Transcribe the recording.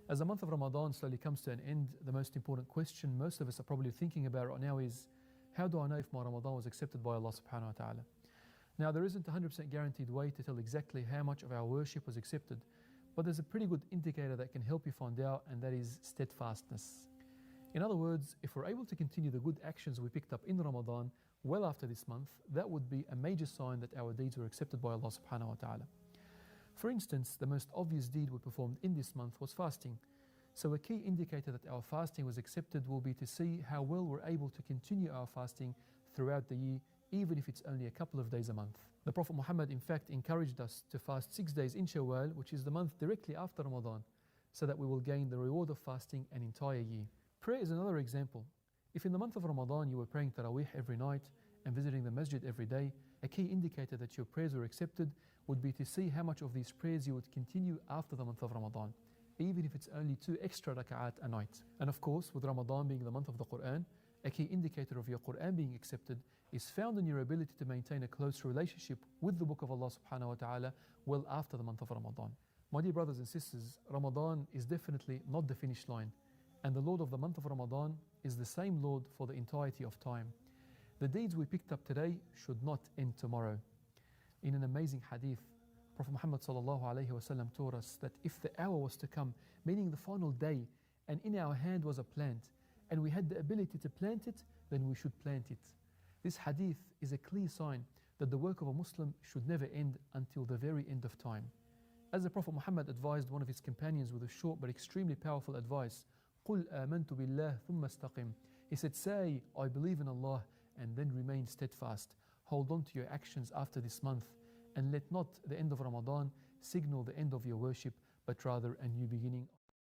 As the month of Ramadan slowly comes to an end, the most important question most of us are probably thinking about right now is, how do I know if my Ramadan was accepted by Allah SWT? Now, there isn't a 100% guaranteed way to tell exactly how much of our worship was accepted, but there's a pretty good indicator that can help you find out, and that is steadfastness. In other words, if we're able to continue the good actions we picked up in Ramadan well after this month, that would be a major sign that our deeds were accepted by Allah SWT. For instance, the most obvious deed we performed in this month was fasting. So a key indicator that our fasting was accepted will be to see how well we're able to continue our fasting throughout the year, even if it's only a couple of days a month. The Prophet Muhammad in fact encouraged us to fast 6 days in Shawwal, which is the month directly after Ramadan, so that we will gain the reward of fasting an entire year. Prayer is another example. If in the month of Ramadan you were praying Taraweeh every night and visiting the masjid every day, a key indicator that your prayers were accepted would be to see how much of these prayers you would continue after the month of Ramadan, even if it's only 2 extra rak'at a night. And of course, with Ramadan being the month of the Quran, a key indicator of your Quran being accepted is found in your ability to maintain a close relationship with the Book of Allah subhanahu wa ta'ala well after the month of Ramadan. My dear brothers and sisters, Ramadan is definitely not the finish line, and the Lord of the month of Ramadan is the same Lord for the entirety of time. The deeds we picked up today should not end tomorrow. In an amazing hadith, Prophet Muhammad ﷺ taught us that if the hour was to come, meaning the final day, and in our hand was a plant, and we had the ability to plant it, then we should plant it. This hadith is a clear sign that the work of a Muslim should never end until the very end of time. As the Prophet Muhammad advised one of his companions with a short but extremely powerful advice, قُلْ آمَنْتُ بِاللَّهِ ثُمَّ اسْتَقِمْ. He said, say, I believe in Allah, and then remain steadfast. Hold on to your actions after this month, and let not the end of Ramadan signal the end of your worship, but rather a new beginning.